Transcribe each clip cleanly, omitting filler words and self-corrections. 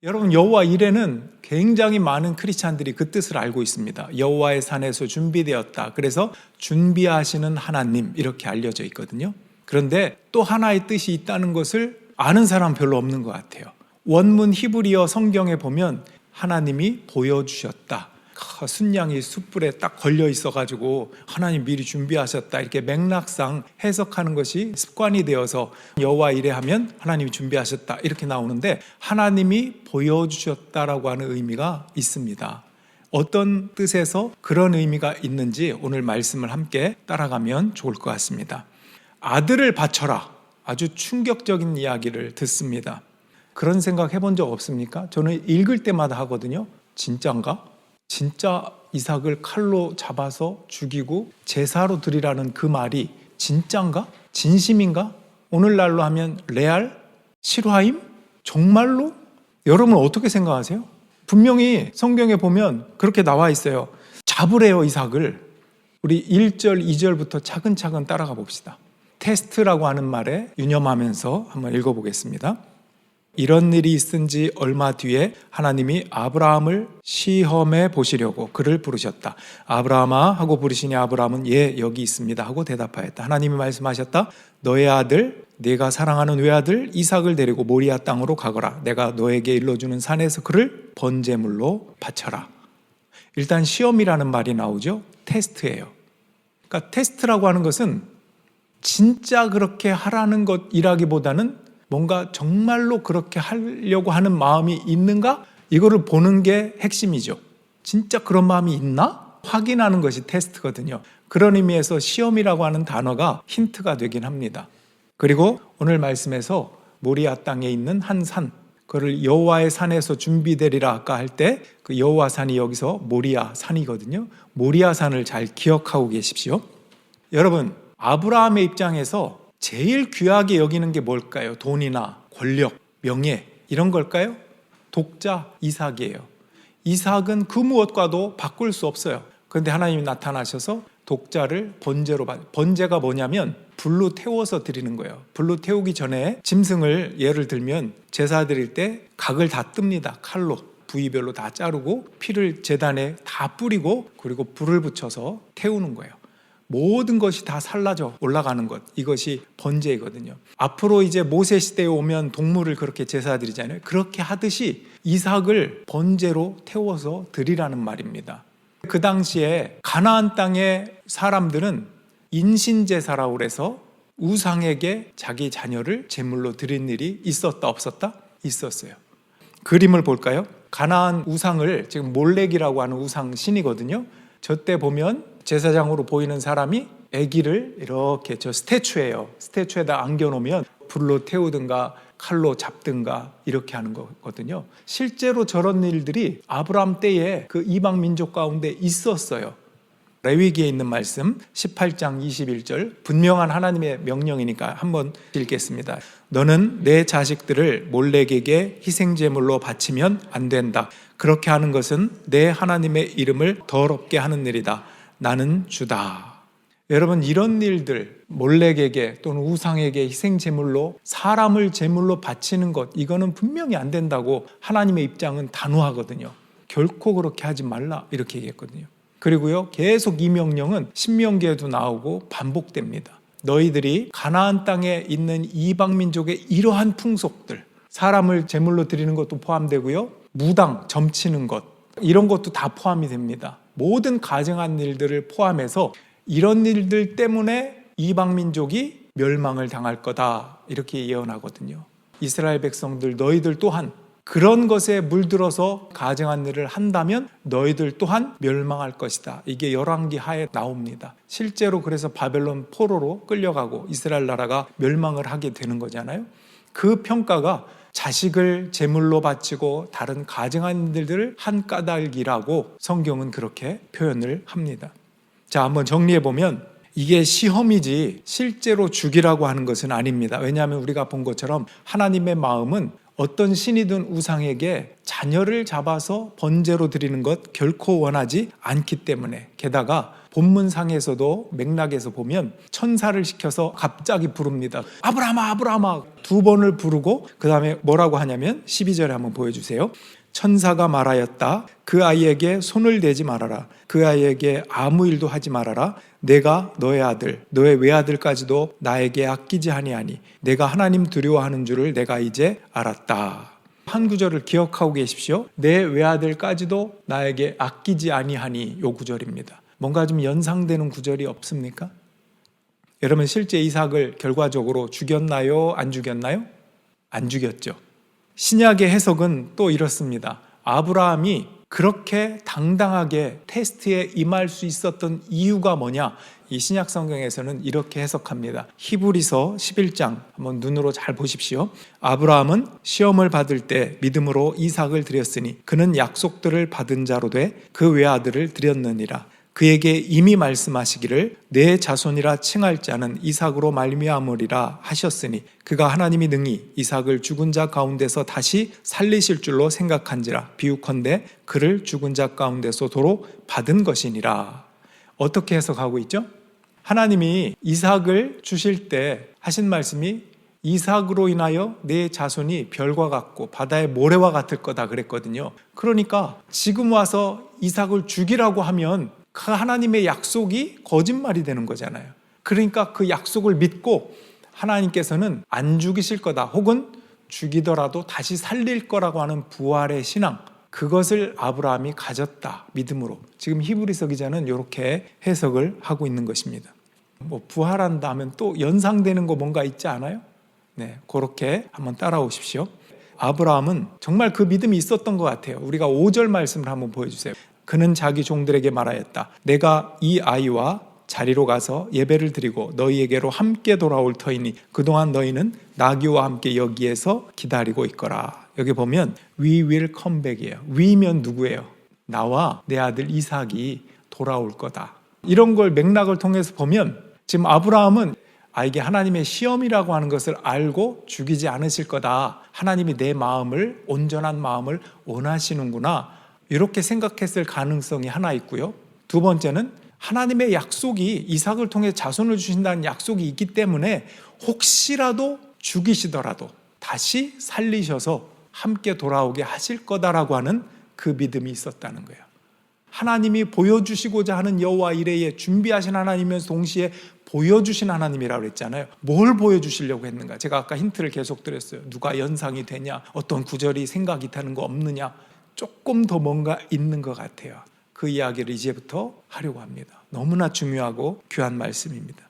여러분, 여호와 이레는 굉장히 많은 크리스찬들이 그 뜻을 알고 있습니다. 여호와의 산에서 준비되었다. 그래서 준비하시는 하나님, 이렇게 알려져 있거든요. 그런데 또 하나의 뜻이 있다는 것을 아는 사람 별로 없는 것 같아요. 원문 히브리어 성경에 보면 하나님이 보여주셨다. 순양이 숯불에 딱 걸려 있어가지고 하나님 미리 준비하셨다, 이렇게 맥락상 해석하는 것이 습관이 되어서 여호와 이레 하면 하나님이 준비하셨다 이렇게 나오는데, 하나님이 보여주셨다라고 하는 의미가 있습니다. 어떤 뜻에서 그런 의미가 있는지 오늘 말씀을 함께 따라가면 좋을 것 같습니다. 아들을 바쳐라, 아주 충격적인 이야기를 듣습니다. 그런 생각 해본 적 없습니까? 저는 읽을 때마다 하거든요. 진짠가? 진짜 이삭을 칼로 잡아서 죽이고 제사로 드리라는 그 말이 진짠가? 진심인가? 오늘날로 하면 레알? 실화임? 정말로? 여러분 어떻게 생각하세요? 분명히 성경에 보면 그렇게 나와 있어요. 잡으래요, 이삭을. 우리 1절, 2절부터 차근차근 따라가 봅시다. 테스트라고 하는 말에 유념하면서 한번 읽어보겠습니다. 이런 일이 있은 지 얼마 뒤에 하나님이 아브라함을 시험해 보시려고 그를 부르셨다. 아브라함아 하고 부르시니 아브라함은 예, 여기 있습니다 하고 대답하였다. 하나님이 말씀하셨다. 너의 아들, 네가 사랑하는 외아들 이삭을 데리고 모리아 땅으로 가거라. 내가 너에게 일러주는 산에서 그를 번제물로 바쳐라. 일단 시험이라는 말이 나오죠. 테스트예요. 그러니까 테스트라고 하는 것은 진짜 그렇게 하라는 것이라기보다는 뭔가 정말로 그렇게 하려고 하는 마음이 있는가? 이거를 보는 게 핵심이죠. 진짜 그런 마음이 있나? 확인하는 것이 테스트거든요. 그런 의미에서 시험이라고 하는 단어가 힌트가 되긴 합니다. 그리고 오늘 말씀에서 모리아 땅에 있는 한 산, 그걸 여호와의 산에서 준비되리라 아까 할 때 그 여호와 산이 여기서 모리아 산이거든요. 모리아 산을 잘 기억하고 계십시오. 여러분, 아브라함의 입장에서 제일 귀하게 여기는 게 뭘까요? 돈이나 권력, 명예 이런 걸까요? 독자 이삭이에요. 이삭은 그 무엇과도 바꿀 수 없어요. 그런데 하나님이 나타나셔서 독자를 번제로 번제가 뭐냐면 불로 태워서 드리는 거예요. 불로 태우기 전에 짐승을 예를 들면 제사 드릴 때 각을 다 뜹니다. 칼로 부위별로 다 자르고 피를 제단에 다 뿌리고 그리고 불을 붙여서 태우는 거예요. 모든 것이 다 살라져 올라가는 것, 이것이 번제이거든요. 앞으로 이제 모세 시대에 오면 동물을 그렇게 제사 드리잖아요. 그렇게 하듯이 이삭을 번제로 태워서 드리라는 말입니다. 그 당시에 가나안 땅의 사람들은 인신제사라고 그래서 우상에게 자기 자녀를 제물로 드린 일이 있었다 없었다? 있었어요. 그림을 볼까요? 가나안 우상을 지금 몰렉이라고 하는 우상 신이거든요. 저때 보면 제사장으로 보이는 사람이 아기를 이렇게 저 스태츄예요. 스태츄에다 안겨놓으면 불로 태우든가 칼로 잡든가 이렇게 하는 거거든요. 실제로 저런 일들이 아브라함 때에 그 이방 민족 가운데 있었어요. 레위기에 있는 말씀 18장 21절, 분명한 하나님의 명령이니까 한번 읽겠습니다. 너는 내 자식들을 몰렉에게 희생제물로 바치면 안 된다. 그렇게 하는 것은 내 하나님의 이름을 더럽게 하는 일이다. 나는 주다. 여러분, 이런 일들, 몰렉에게 또는 우상에게 희생제물로 사람을 제물로 바치는 것, 이거는 분명히 안 된다고 하나님의 입장은 단호하거든요. 결코 그렇게 하지 말라 이렇게 얘기했거든요. 그리고요, 계속 이 명령은 신명기에도 나오고 반복됩니다. 너희들이 가나안 땅에 있는 이방 민족의 이러한 풍속들, 사람을 제물로 드리는 것도 포함되고요, 무당, 점치는 것, 이런 것도 다 포함이 됩니다. 모든 가증한 일들을 포함해서 이런 일들 때문에 이방 민족이 멸망을 당할 거다 이렇게 예언하거든요. 이스라엘 백성들, 너희들 또한 그런 것에 물들어서 가증한 일을 한다면 너희들 또한 멸망할 것이다. 이게 열왕기 하에 나옵니다. 실제로 그래서 바벨론 포로로 끌려가고 이스라엘 나라가 멸망을 하게 되는 거잖아요. 그 평가가 자식을 제물로 바치고 다른 가증한 일들을 한 까닭이라고 성경은 그렇게 표현을 합니다. 자, 한번 정리해 보면 이게 시험이지 실제로 죽이라고 하는 것은 아닙니다. 왜냐하면 우리가 본 것처럼 하나님의 마음은 어떤 신이든 우상에게 자녀를 잡아서 번제로 드리는 것 결코 원하지 않기 때문에, 게다가 본문상에서도 맥락에서 보면 천사를 시켜서 갑자기 부릅니다. 아브라함아 아브라함아 2번을 부르고 그 다음에 뭐라고 하냐면 12절에 한번 보여주세요. 천사가 말하였다. 그 아이에게 손을 대지 말아라. 그 아이에게 아무 일도 하지 말아라. 내가 너의 아들, 너의 외아들까지도 나에게 아끼지 아니하니 내가 하나님 두려워하는 줄을 내가 이제 알았다. 한 구절을 기억하고 계십시오. 내 외아들까지도 나에게 아끼지 아니하니, 요 구절입니다. 뭔가 좀 연상되는 구절이 없습니까? 여러분, 실제 이삭을 결과적으로 죽였나요? 안 죽였나요? 안 죽였죠. 신약의 해석은 또 이렇습니다. 아브라함이 그렇게 당당하게 테스트에 임할 수 있었던 이유가 뭐냐? 이 신약 성경에서는 이렇게 해석합니다. 히브리서 11장 한번 눈으로 잘 보십시오. 아브라함은 시험을 받을 때 믿음으로 이삭을 드렸으니 그는 약속들을 받은 자로 돼 그 외아들을 드렸느니라. 그에게 이미 말씀하시기를 내 자손이라 칭할 자는 이삭으로 말미암으리라 하셨으니 그가 하나님이 능히 이삭을 죽은 자 가운데서 다시 살리실 줄로 생각한지라. 비유컨대 그를 죽은 자 가운데서 도로 받은 것이니라. 어떻게 해석하고 있죠? 하나님이 이삭을 주실 때 하신 말씀이 이삭으로 인하여 내 자손이 별과 같고 바다의 모래와 같을 거다 그랬거든요. 그러니까 지금 와서 이삭을 죽이라고 하면 그 하나님의 약속이 거짓말이 되는 거잖아요. 그러니까 그 약속을 믿고 하나님께서는 안 죽이실 거다, 혹은 죽이더라도 다시 살릴 거라고 하는 부활의 신앙, 그것을 아브라함이 가졌다, 믿음으로. 지금 히브리서 기자는 이렇게 해석을 하고 있는 것입니다. 뭐 부활한다 하면 또 연상되는 거 뭔가 있지 않아요? 네, 그렇게 한번 따라오십시오. 아브라함은 정말 그 믿음이 있었던 것 같아요. 우리가 5절 말씀을 한번 보여주세요. 그는 자기 종들에게 말하였다. 내가 이 아이와 자리로 가서 예배를 드리고 너희에게로 함께 돌아올 터이니 그동안 너희는 나귀와 함께 여기에서 기다리고 있거라. 여기 보면 We will come back이에요. We면 누구예요? 나와 내 아들 이삭이 돌아올 거다. 이런 걸 맥락을 통해서 보면 지금 아브라함은 이게 하나님의 시험이라고 하는 것을 알고 죽이지 않으실 거다. 하나님이 내 마음을, 온전한 마음을 원하시는구나, 이렇게 생각했을 가능성이 하나 있고요. 두 번째는 하나님의 약속이 이삭을 통해 자손을 주신다는 약속이 있기 때문에 혹시라도 죽이시더라도 다시 살리셔서 함께 돌아오게 하실 거다라고 하는 그 믿음이 있었다는 거예요. 하나님이 보여주시고자 하는 여호와 이레에 준비하신 하나님이면서 동시에 보여주신 하나님이라고 그랬잖아요. 뭘 보여주시려고 했는가? 제가 아까 힌트를 계속 드렸어요. 누가 연상이 되냐? 어떤 구절이 생각이 타는 거 없느냐? 조금 더 뭔가 있는 것 같아요. 그 이야기를 이제부터 하려고 합니다. 너무나 중요하고 귀한 말씀입니다.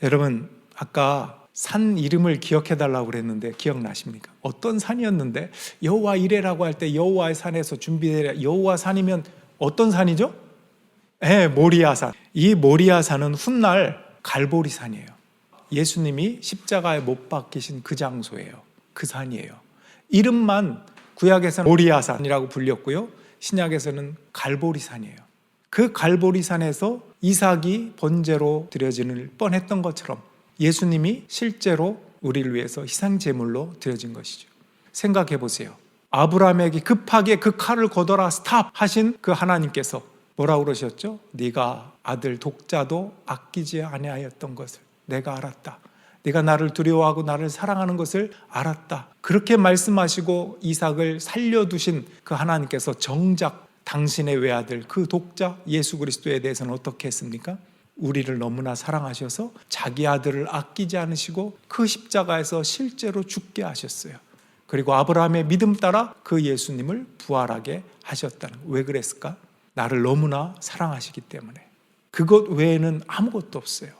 여러분, 아까 산 이름을 기억해달라고 그랬는데 기억나십니까? 어떤 산이었는데 여호와 이레라고 할 때 여호와의 산에서 준비되라. 여호와 산이면 어떤 산이죠? 모리아산. 이 모리아산은 훗날 갈보리산이에요. 예수님이 십자가에 못 박히신 그 장소예요. 그 산이에요. 이름만 구약에서는 모리아산이라고 불렸고요, 신약에서는 갈보리산이에요. 그 갈보리산에서 이삭이 번제로 드려질 뻔했던 것처럼 예수님이 실제로 우리를 위해서 희생제물로 드려진 것이죠. 생각해 보세요. 아브라함에게 급하게 그 칼을 걷어라 스탑 하신 그 하나님께서 뭐라고 그러셨죠? 네가 아들 독자도 아끼지 아니하였던 것을 내가 알았다. 네가 나를 두려워하고 나를 사랑하는 것을 알았다. 그렇게 말씀하시고 이삭을 살려두신 그 하나님께서 정작 당신의 외아들 그 독자 예수 그리스도에 대해서는 어떻게 했습니까? 우리를 너무나 사랑하셔서 자기 아들을 아끼지 않으시고 그 십자가에서 실제로 죽게 하셨어요. 그리고 아브라함의 믿음 따라 그 예수님을 부활하게 하셨다는 거예요. 왜 그랬을까? 나를 너무나 사랑하시기 때문에. 그것 외에는 아무것도 없어요.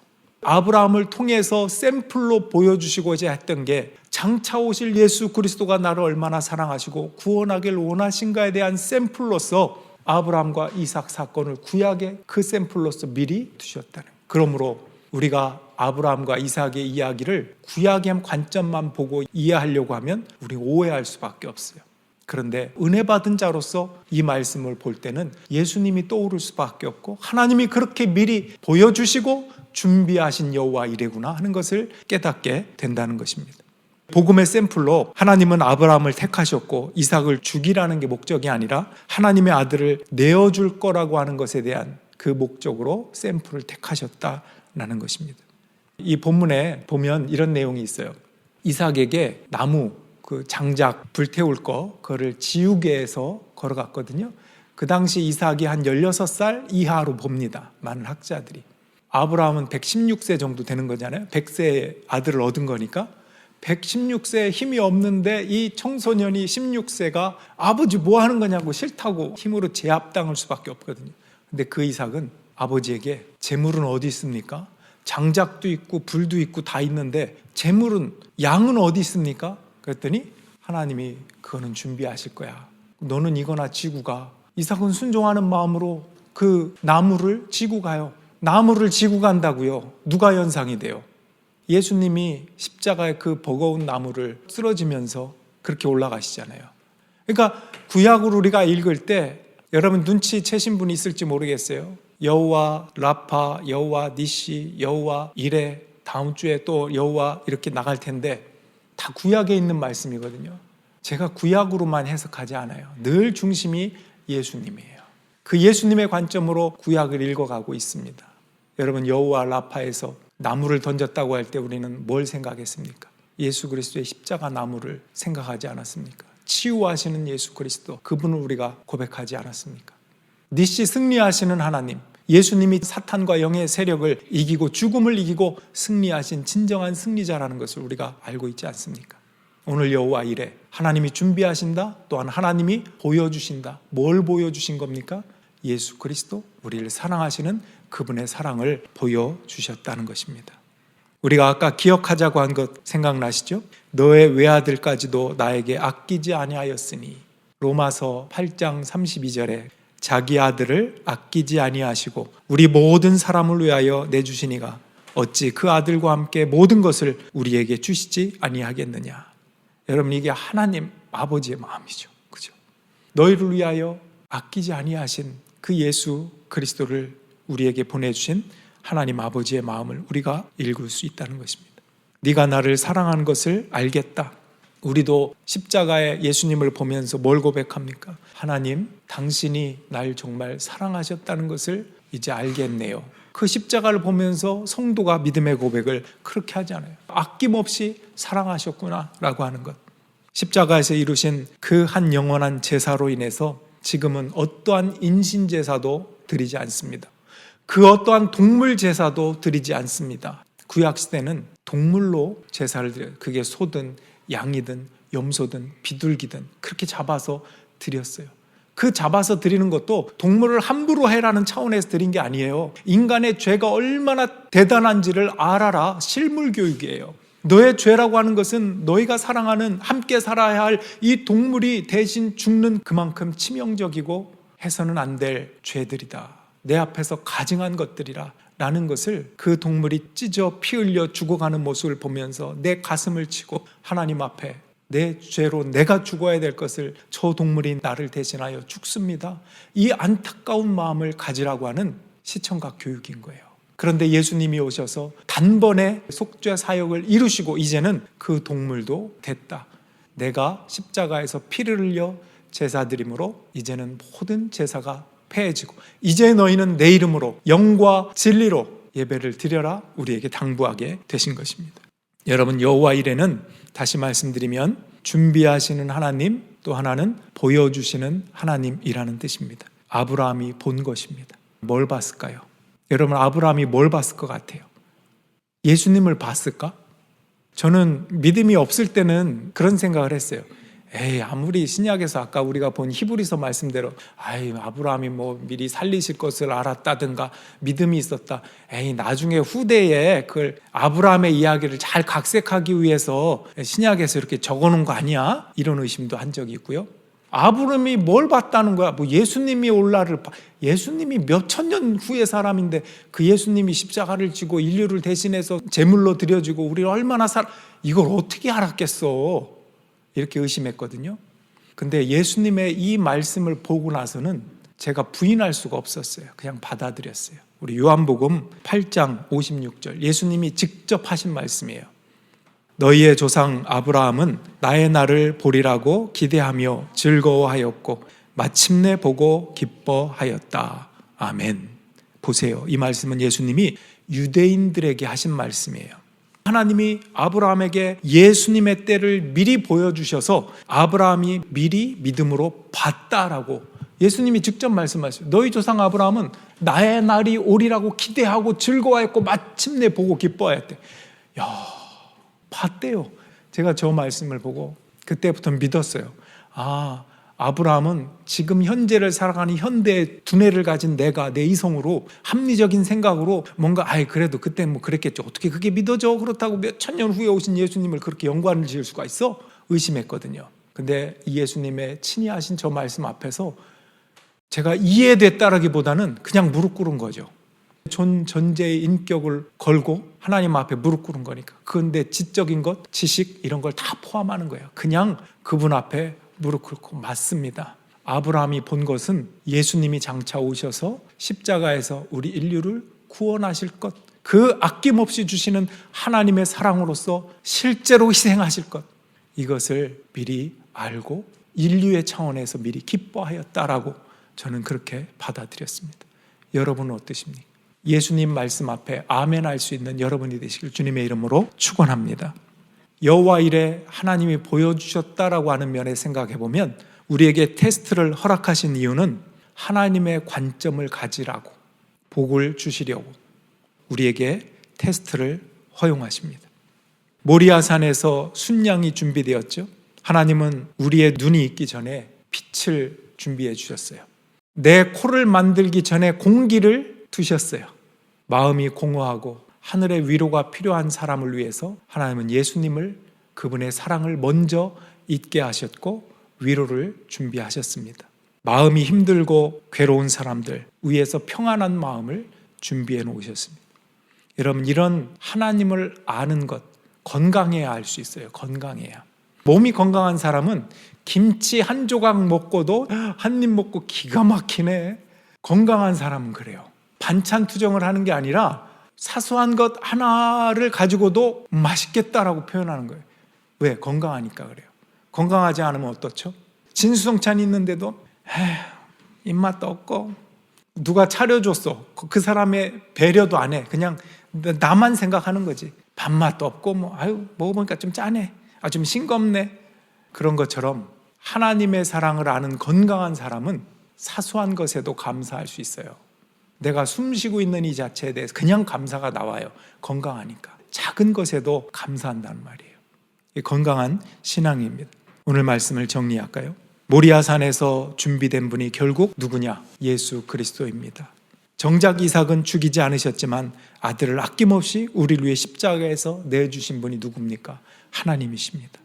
아브라함을 통해서 샘플로 보여주시고자 했던 게 장차 오실 예수 그리스도가 나를 얼마나 사랑하시고 구원하길 원하신가에 대한 샘플로서 아브라함과 이삭 사건을 구약의 그 샘플로서 미리 두셨다는 거예요. 그러므로 우리가 아브라함과 이삭의 이야기를 구약의 관점만 보고 이해하려고 하면 우리 오해할 수밖에 없어요. 그런데 은혜 받은 자로서 이 말씀을 볼 때는 예수님이 떠오를 수밖에 없고 하나님이 그렇게 미리 보여주시고 준비하신 여호와 이레구나 하는 것을 깨닫게 된다는 것입니다. 복음의 샘플로 하나님은 아브라함을 택하셨고 이삭을 죽이라는 게 목적이 아니라 하나님의 아들을 내어줄 거라고 하는 것에 대한 그 목적으로 샘플을 택하셨다라는 것입니다. 이 본문에 보면 이런 내용이 있어요. 이삭에게 나무, 그 장작 불태울 그거를 지우개 해서 걸어갔거든요. 그 당시 이삭이 한 16살 이하로 봅니다. 많은 학자들이. 아브라함은 116세 정도 되는 거잖아요. 100세의 아들을 얻은 거니까. 116세에 힘이 없는데 이 청소년이 16세가 아버지 뭐 하는 거냐고 싫다고 힘으로 제압당할 수밖에 없거든요. 근데 그 이삭은 아버지에게 재물은 어디 있습니까? 장작도 있고 불도 있고 다 있는데 재물은, 양은 어디 있습니까? 그랬더니 하나님이 그거는 준비하실 거야. 너는 이거나 지고 가. 이삭은 순종하는 마음으로 그 나무를 지고 가요. 나무를 지고 간다고요. 누가 연상이 돼요? 예수님이 십자가의 그 버거운 나무를 쓰러지면서 그렇게 올라가시잖아요. 그러니까 구약을 우리가 읽을 때 여러분 눈치채신 분이 있을지 모르겠어요. 여호와 라파, 여호와 니시, 여호와 이레, 다음 주에 또 여호와 이렇게 나갈 텐데 다 구약에 있는 말씀이거든요. 제가 구약으로만 해석하지 않아요. 늘 중심이 예수님이에요. 그 예수님의 관점으로 구약을 읽어가고 있습니다. 여러분 여호와 라파에서 나무를 던졌다고 할 때 우리는 뭘 생각했습니까? 예수 그리스도의 십자가 나무를 생각하지 않았습니까? 치유하시는 예수 그리스도, 그분을 우리가 고백하지 않았습니까? 니시 승리하시는 하나님, 예수님이 사탄과 영의 세력을 이기고 죽음을 이기고 승리하신 진정한 승리자라는 것을 우리가 알고 있지 않습니까? 오늘 여호와 이레, 하나님이 준비하신다, 또한 하나님이 보여주신다. 뭘 보여주신 겁니까? 예수 그리스도, 우리를 사랑하시는 그분의 사랑을 보여주셨다는 것입니다. 우리가 아까 기억하자고 한 것 생각나시죠? 너의 외아들까지도 나에게 아끼지 아니하였으니, 로마서 8장 32절에 자기 아들을 아끼지 아니하시고 우리 모든 사람을 위하여 내주시니가 어찌 그 아들과 함께 모든 것을 우리에게 주시지 아니하겠느냐. 여러분, 이게 하나님 아버지의 마음이죠. 그죠? 너희를 위하여 아끼지 아니하신 그 예수 그리스도를 우리에게 보내주신 하나님 아버지의 마음을 우리가 읽을 수 있다는 것입니다. 네가 나를 사랑한 것을 알겠다. 우리도 십자가의 예수님을 보면서 뭘 고백합니까? 하나님, 당신이 날 정말 사랑하셨다는 것을 이제 알겠네요. 그 십자가를 보면서 성도가 믿음의 고백을 그렇게 하지 않아요. 아낌없이 사랑하셨구나 라고 하는 것. 십자가에서 이루신 그 한 영원한 제사로 인해서 지금은 어떠한 인신제사도 드리지 않습니다. 그 어떠한 동물 제사도 드리지 않습니다. 구약시대는 동물로 제사를 드려요. 그게 소든 양이든 염소든 비둘기든 그렇게 잡아서 드렸어요. 그 잡아서 드리는 것도 동물을 함부로 해라는 차원에서 드린 게 아니에요. 인간의 죄가 얼마나 대단한지를 알아라. 실물 교육이에요. 너의 죄라고 하는 것은 너희가 사랑하는, 함께 살아야 할 이 동물이 대신 죽는 그만큼 치명적이고 해서는 안 될 죄들이다. 내 앞에서 가증한 것들이라 라는 것을 그 동물이 찢어 피 흘려 죽어가는 모습을 보면서 내 가슴을 치고 하나님 앞에 내 죄로 내가 죽어야 될 것을 저 동물이 나를 대신하여 죽습니다. 이 안타까운 마음을 가지라고 하는 시청각 교육인 거예요. 그런데 예수님이 오셔서 단번에 속죄 사역을 이루시고 이제는 그 동물도 됐다. 내가 십자가에서 피를 흘려 제사 드림으로 이제는 모든 제사가 폐해지고 이제 너희는 내 이름으로 영과 진리로 예배를 드려라 우리에게 당부하게 되신 것입니다. 여러분, 여호와 이레는 다시 말씀드리면 준비하시는 하나님, 또 하나는 보여주시는 하나님이라는 뜻입니다. 아브라함이 본 것입니다. 뭘 봤을까요? 여러분, 아브라함이 뭘 봤을 것 같아요? 예수님을 봤을까? 저는 믿음이 없을 때는 그런 생각을 했어요. 아무리 신약에서 아까 우리가 본 히브리서 말씀대로 아브라함이 뭐 미리 살리실 것을 알았다든가 믿음이 있었다. 나중에 후대에 그걸 아브라함의 이야기를 잘 각색하기 위해서 신약에서 이렇게 적어놓은 거 아니야? 이런 의심도 한 적이 있고요. 아브라함이 뭘 봤다는 거야? 뭐 예수님이 올라를 예수님이 몇 천 년 후의 사람인데 그 예수님이 십자가를 지고 인류를 대신해서 제물로 드려지고 우리를 얼마나 이걸 어떻게 알았겠어? 이렇게 의심했거든요. 근데 예수님의 이 말씀을 보고 나서는 제가 부인할 수가 없었어요. 그냥 받아들였어요. 우리 요한복음 8장 56절 예수님이 직접 하신 말씀이에요. 너희의 조상 아브라함은 나의 날을 보리라고 기대하며 즐거워하였고 마침내 보고 기뻐하였다. 아멘. 보세요. 이 말씀은 예수님이 유대인들에게 하신 말씀이에요. 하나님이 아브라함에게 예수님의 때를 미리 보여주셔서 아브라함이 미리 믿음으로 봤다라고 예수님이 직접 말씀하셨어요. 너희 조상 아브라함은 나의 날이 오리라고 기대하고 즐거워했고 마침내 보고 기뻐하였대. 봤대요. 제가 저 말씀을 보고 그때부터 믿었어요. 아브라함은 지금 현재를 살아가는 현대의 두뇌를 가진 내가 내 이성으로 합리적인 생각으로 뭔가 그래도 그때 뭐 그랬겠죠. 어떻게 그게 믿어져? 그렇다고 몇 천 년 후에 오신 예수님을 그렇게 연관을 지을 수가 있어? 의심했거든요. 근데 이 예수님의 친히 하신 저 말씀 앞에서 제가 이해됐다라기보다는 그냥 무릎 꿇은 거죠. 전제의 인격을 걸고 하나님 앞에 무릎 꿇은 거니까. 그런데 지적인 것, 지식 이런 걸 다 포함하는 거예요. 그냥 그분 앞에 무릎 꿇고 맞습니다. 아브라함이 본 것은 예수님이 장차 오셔서 십자가에서 우리 인류를 구원하실 것, 그 아낌없이 주시는 하나님의 사랑으로서 실제로 희생하실 것, 이것을 미리 알고 인류의 차원에서 미리 기뻐하였다라고 저는 그렇게 받아들였습니다. 여러분은 어떠십니까? 예수님 말씀 앞에 아멘 할 수 있는 여러분이 되시길 주님의 이름으로 축원합니다. 여호와 일에 하나님이 보여주셨다라고 하는 면에 생각해 보면 우리에게 테스트를 허락하신 이유는 하나님의 관점을 가지라고, 복을 주시려고 우리에게 테스트를 허용하십니다. 모리아산에서 순양이 준비되었죠. 하나님은 우리의 눈이 있기 전에 빛을 준비해 주셨어요. 내 코를 만들기 전에 공기를 두셨어요. 마음이 공허하고 하늘의 위로가 필요한 사람을 위해서 하나님은 예수님을, 그분의 사랑을 먼저 잊게 하셨고 위로를 준비하셨습니다. 마음이 힘들고 괴로운 사람들 위해서 평안한 마음을 준비해 놓으셨습니다. 여러분, 이런 하나님을 아는 것, 건강해야 알 수 있어요. 건강해야. 몸이 건강한 사람은 김치 한 조각 먹고도 한 입 먹고 기가 막히네. 건강한 사람은 그래요. 반찬 투정을 하는 게 아니라 사소한 것 하나를 가지고도 맛있겠다라고 표현하는 거예요. 왜? 건강하니까 그래요. 건강하지 않으면 어떻죠? 진수성찬이 있는데도 입맛도 없고 누가 차려줬어. 그 사람의 배려도 안 해. 그냥 나만 생각하는 거지. 밥맛도 없고 먹어보니까 좀 짜네. 좀 싱겁네. 그런 것처럼 하나님의 사랑을 아는 건강한 사람은 사소한 것에도 감사할 수 있어요. 내가 숨 쉬고 있는 이 자체에 대해서 그냥 감사가 나와요. 건강하니까. 작은 것에도 감사한다는 말이에요. 이 건강한 신앙입니다. 오늘 말씀을 정리할까요? 모리아산에서 준비된 분이 결국 누구냐? 예수 그리스도입니다. 정작 이삭은 죽이지 않으셨지만 아들을 아낌없이 우리를 위해 십자가에서 내주신 분이 누굽니까? 하나님이십니다.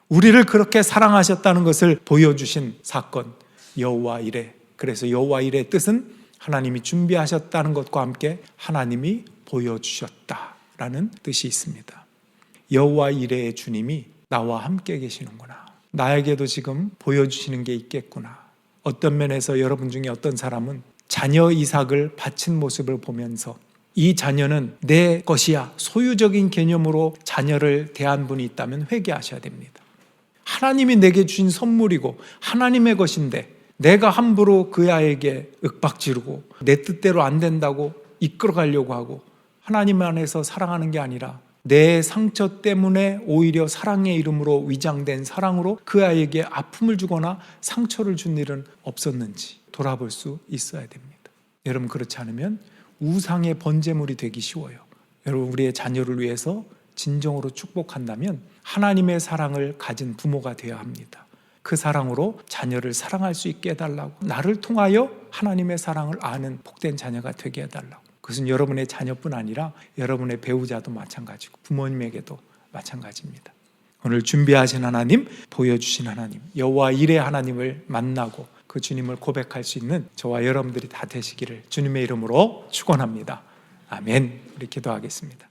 우리를 그렇게 사랑하셨다는 것을 보여주신 사건, 여호와 이레. 그래서 여호와 이레의 뜻은 하나님이 준비하셨다는 것과 함께 하나님이 보여주셨다라는 뜻이 있습니다. 여호와 이레의 주님이 나와 함께 계시는구나. 나에게도 지금 보여주시는 게 있겠구나. 어떤 면에서 여러분 중에 어떤 사람은 자녀 이삭을 바친 모습을 보면서 이 자녀는 내 것이야, 소유적인 개념으로 자녀를 대한 분이 있다면 회개하셔야 됩니다. 하나님이 내게 주신 선물이고 하나님의 것인데 내가 함부로 그 아이에게 윽박지르고 내 뜻대로 안 된다고 이끌어가려고 하고 하나님 안에서 사랑하는 게 아니라 내 상처 때문에 오히려 사랑의 이름으로 위장된 사랑으로 그 아이에게 아픔을 주거나 상처를 준 일은 없었는지 돌아볼 수 있어야 됩니다. 여러분, 그렇지 않으면 우상의 번제물이 되기 쉬워요. 여러분, 우리의 자녀를 위해서 진정으로 축복한다면 하나님의 사랑을 가진 부모가 되어야 합니다. 그 사랑으로 자녀를 사랑할 수 있게 해달라고, 나를 통하여 하나님의 사랑을 아는 복된 자녀가 되게 해달라고. 그것은 여러분의 자녀뿐 아니라 여러분의 배우자도 마찬가지고 부모님에게도 마찬가지입니다. 오늘 준비하신 하나님, 보여주신 하나님, 여호와 이레 하나님을 만나고 그 주님을 고백할 수 있는 저와 여러분들이 다 되시기를 주님의 이름으로 축원합니다. 아멘. 우리 기도하겠습니다.